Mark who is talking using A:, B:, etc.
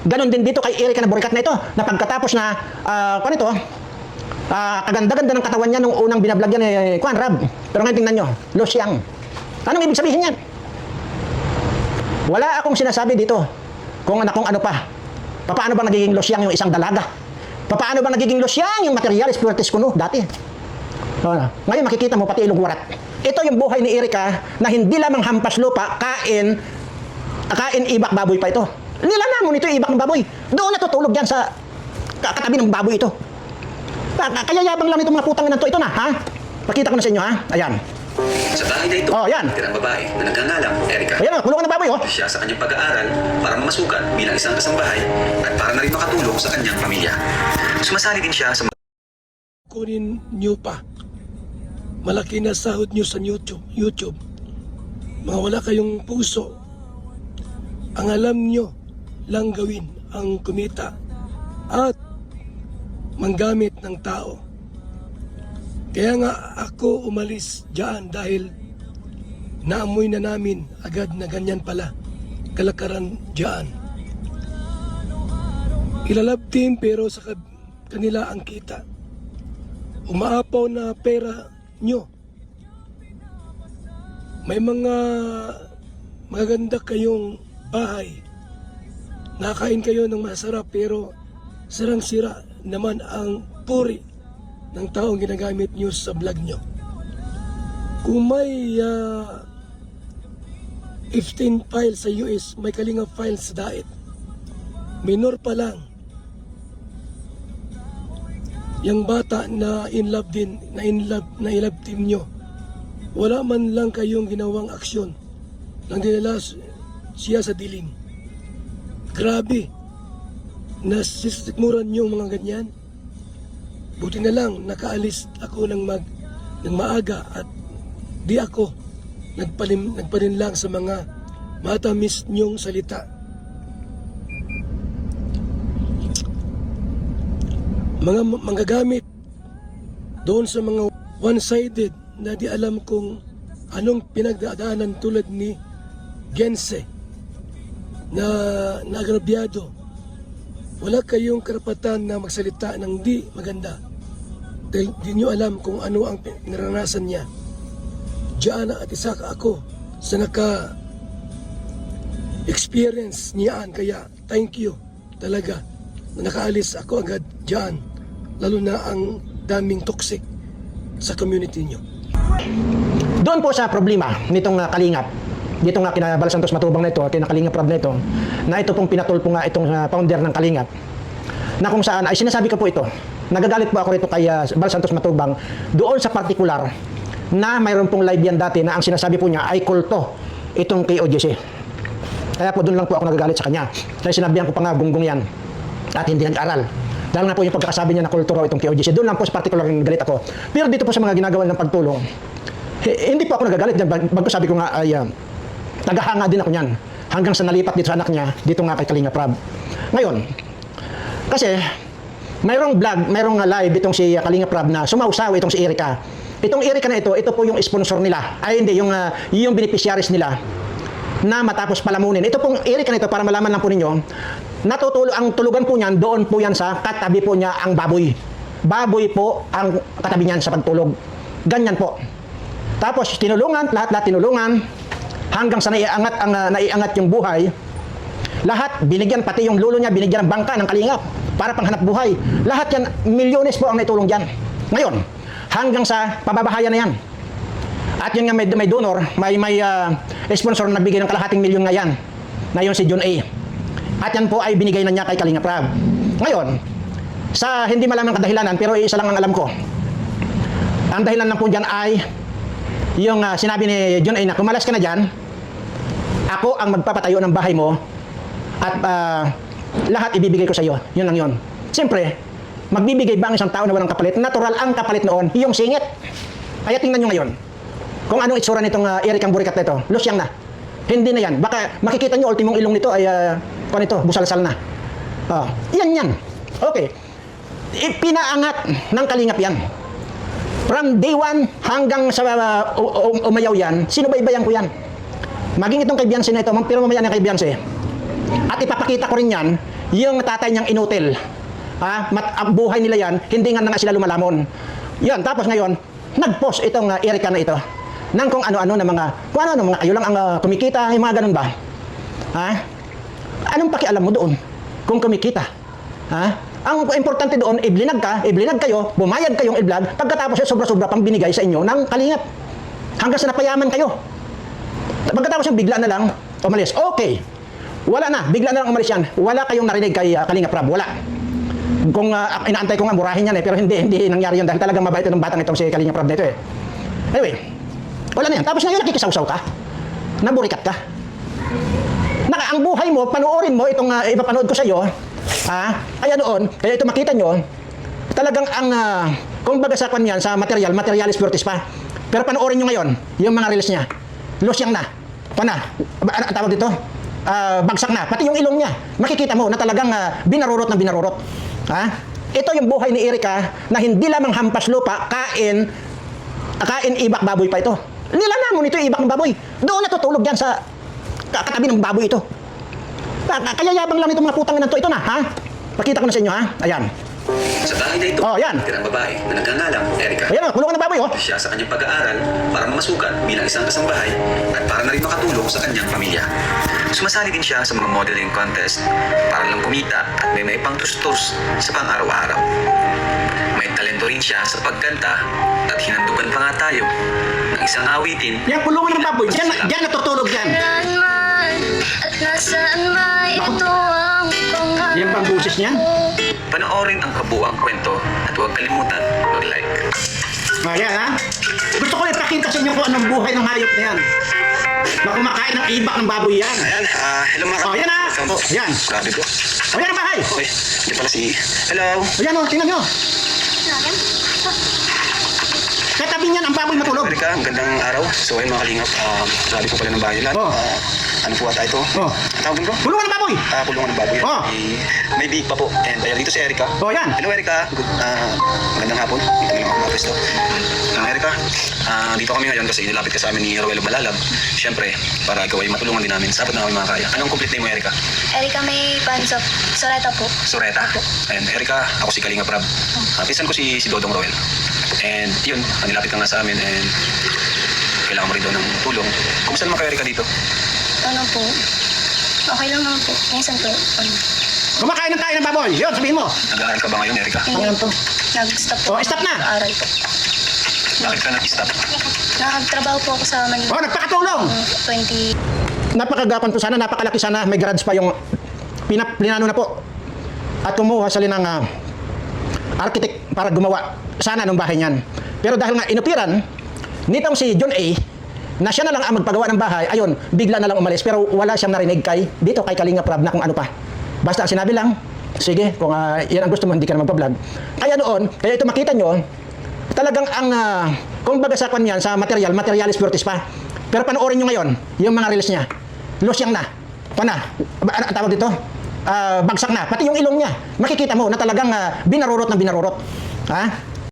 A: Ganon din dito kay Erica na burikat na ito, na pagkatapos na, kaganda-ganda ng katawan niya nung unang binablog yan Kuan Rab. Pero ngayon tingnan nyo, losyang. Anong ibig sabihin yan? Wala akong sinasabi dito kung ano pa. Paano ba nagiging losyang yung isang dalaga? Paano ba nagiging losyang yung materialis puertes kuno dati? Ngayon makikita mo pati ilong warat. Ito yung buhay ni Erica na hindi lamang hampas lupa, kain ibak baboy pa ito. Nilalamon ito ibak ng baboy. Doon natutulog yan sa katabi ng baboy ito. Kaya yabang lang itong mga putang ina to. Ito na, ha? Pakita ko na sa inyo, ha? Ayan.
B: Sa bahay na ito,
A: yan.
B: tirang babae na nagngangalang Erica.
A: Ayan, kulungan ng baboy, oh.
B: Siya sa kanyang pag-aaral para mamasukan bilang isang kasambahay at para na rin makatulong sa kanyang pamilya. Sumasali din siya sa
C: kunin nyo pa. Malaki na sahod nyo sa YouTube. Mga wala kayong puso. Ang alam nyo lang gawin ang kumita at manggamit ng tao. Kaya nga ako umalis dyan dahil naamoy na namin agad na ganyan pala kalakaran dyan. Ilalab team pero sa kanila ang kita. Umaapaw na pera nyo. May mga magaganda kayong bahay. Nakain kayo ng masarap pero sarang-sira naman ang puri ng taong ginagamit nyo sa vlog nyo. Kung may 15 files sa US, may Kalinga files sa Daet. Minor pa lang. Yung bata na in love din, na in love team nyo, wala man lang kayong ginawang aksyon nang dinala siya sa dilim. Grabe, nasistikmuran nyo mga ganyan. Buti na lang nakaalis ako ng maaga at di ako nagpalinlang sa mga matamis nyong salita. Mga manggagamit doon sa mga one-sided na di alam kung anong pinagdadaanan tulad ni Gense na nagrabyado. Wala kayong karapatan na magsalita ng di maganda dahil di nyo alam kung ano ang naranasan niya. Diyan at isa ako sa naka-experience niyaan, kaya thank you talaga na nakaalis ako agad diyan, lalo na ang daming toxic sa community nyo.
A: Doon po sa problema nitong Kalingap, dito nga kina Bal Santos Matubang na ito, kina Kalingap Rab na ito, na ito pong pinatulpo nga itong founder ng Kalingap, na kung saan ay sinasabi ko po ito, nagagalit po ako rito kay Bal Santos Matubang doon sa particular na mayroon pong live yan dati na ang sinasabi po niya ay kulto itong KOJC. Kaya po doon lang po ako nagagalit sa kanya. Kaya sinabihan ko pa nga gunggong yan at hindi nag-aral. Dahil nga po yung pagkakasabi niya na kulto raw itong KOJC, doon lang po sa particular ng galit ako. Pero dito po sa mga ginagawa ng pagtulong, hindi po ako nagagalit dyan. Bago sabi ko nga ay naghahanga din ako niyan hanggang sa nalipat dito sa anak niya, dito nga kay Kalinga Prab. Ngayon, kasi mayroong vlog, mayroong live itong si Kalinga Prab na sumausaw itong si Erica. Itong Erica na ito po yung sponsor nila. Ay hindi, yung beneficiaries nila na matapos palamunin. Ito pong Erica na ito, para malaman lang po ninyo, ang tulugan po niyan, doon po yan sa katabi po niya ang baboy. Baboy po ang katabi niyan sa pagtulog. Ganyan po. Tapos tinulungan, lahat tinulungan, hanggang sa naiangat yung buhay. Lahat binigyan, pati yung lulo niya binigyan ng bangka ng Kalingap para panghanap buhay. Lahat yan, milyones po ang naitulong diyan. Ngayon, hanggang sa pababahayan na yan. At yun nga may donor, may sponsor na bigay ng kalahating milyon nga yan, na yun si John A. At yan po ay binigay na niya kay Kalinga Prab. Ngayon, sa hindi malaman kadahilanan, pero isa lang ang alam ko. Ang dahilan lang po dyan ay yung sinabi ni John A na kumalas ka na dyan, ako ang magpapatayo ng bahay mo at lahat ibibigay ko sa iyo. Yun lang yun. Siyempre, magbibigay ba ang isang tao na walang kapalit? Natural ang kapalit noon, yung singit. Kaya tingnan nyo ngayon, kung anong itsura nitong Ericang burikat na ito, losyang na. Hindi na yan. Baka makikita nyo, ultimong ilong nito ay, busalsal na. Yan. Okay. Ipinaangat ng Kalingap yan. From day 1 hanggang sa umayaw yan, sinubaybayan ko yan. Maging itong kay Beyonce na ito, pero mamaya na kay Beyonce. At ipapakita ko rin yan, yung tatay niyang inutil. Ang buhay nila yan, hindi nga na nga sila lumalamon. Yan, tapos ngayon, nag-post itong Erica na ito ng kung ano-ano na mga kayo lang ang kumikita, yung mga ganun ba? Anong pakialam mo doon kung kumikita? Ang importante doon, iblinag kayo, bumayad kayong i-vlog, pagkatapos sobra-sobra pang binigay sa inyo ng Kalingap. Hanggang sa napayaman kayo. Pagkatapos yung bigla na lang, umalis. Okay. Wala na, bigla na lang umalis yan. Wala kayong narinig kay Kalingap Rab, wala. Kung inaantay ko nga murahin yan pero hindi nangyari yun dahil talagang mabait itong batang itong si Kalingap Rab na ito Anyway, wala na yan. Tapos ngayon nakikisaw-saw ka, naburikat ka. Ang buhay mo, panoorin mo itong ipapanood ko sa iyo, kaya doon, kaya ito makita nyo, talagang kung baga sa kanyan, sa materialis virtus pa. Pero panoorin nyo ngayon, yung mga reels niya, losyang na, ang tawag dito, bagsak na, pati yung ilong niya, makikita mo na talagang binarurot na binarurot. Ito yung buhay ni Erica na hindi lamang hampas lupa, kain ibak baboy pa ito. Nilalamon ito yung ibak ng baboy. Doon natutulog yan sa katabi ng baboy ito. Kaya yabang lang itong mga putang na ito na, Pakita ko na sa inyo, Ayan.
B: Sa bahay na ito,
A: yan.
B: tirang babae na nagngangalang Erica.
A: Ayan, kulungan ng baboy,
B: Siya sa kanyang pag-aaral para mamasukan bilang isang kasambahay at para na rin makatulong sa kanyang pamilya. Sumasali din siya sa mga modeling contest para lang kumita at may pang tustos sa pang-araw-araw. May talento rin siya sa pagkanta at hinandugan pa nga tayo ng isang awitin.
A: Yan, kulungan ng baboy. Diyan natutulog yan.
D: Saan man at nasaan ba ito ang pangarap
A: Yan pang busis niyan.
B: Panoorin ang kabuang kwento at huwag kalimutan mag-like.
A: Ayan, Gusto ko ipakita sa inyo kung anong buhay ng hayop na yan. Na kumakain ng ibak ng baboy yan.
B: Ayan, hello mga
A: Yan Yan.
B: Grabe ko.
A: Yan ang bahay.
B: Okay, hindi pala si... Hello.
A: Ayan tingnan nyo. Katabi niyan ang baboy matulog.
B: Erika, magandang araw. So ayun mga kalingap, sabi ko pala ng bahay nila. Ano po ata ito? Tawagin ko?
A: Kulungan ng baboy.
B: Kulungan ng baboy.
A: Oh.
B: May big pa po. And ayan, dito si Erika.
A: Yan.
B: Hello Erika. Good, magandang hapon. Dito lang ako mga pwesto. Erika, dito kami ngayon kasi nilapit ka sa amin ni Roel Malalab. Siyempre, para ikaw ay matulungan din namin. Sapat na kami makakaya. Anong complete name mo, Erika?
D: Erika may pansop. Soreta po.
B: Soreta. And Erika, ako si Kalingap Rab. Pinsan ko si Dodong Roel. And yun, nilapit ka nga sa amin and kailangan mo rin daw ng tulong. Kumusta naman kayo, Erika, dito?
D: Ano po? Okay lang naman po. Minsan po.
A: Kumakain ng kain ng baboy. Yun, sabihin mo.
B: Nag-aaral ka ba ngayon, Erika?
A: Ayan to.
D: Nag-stop po.
A: Stop na.
D: Aral po.
B: Bakit ka nag-stop?
D: Nakagtrabaho po ako sa Manila.
A: Nagpakatulong.
D: 20.
A: Napakagapon po sana, napakalaki sana. May garage pa yung plinano na po. At kumuha sila ng architect para gumawa sana ng bahay niyan. Pero dahil nga inupiran nitong si John A, na siya na lang ang magpagawa ng bahay, ayun, bigla na lang umalis. Pero wala siyang narinig kay Kalingap Rab na kung ano pa. Basta ang sinabi lang, sige, kung yan ang gusto mo, hindi ka na magpa-vlog. Kaya ito makita nyo, talagang kung baga sa kanyan, sa materialis virtus pa. Pero panoorin nyo ngayon, yung mga reels niya, losyang na, ang tawag dito, bagsak na, pati yung ilong niya, makikita mo na talagang binarurot na binarurot.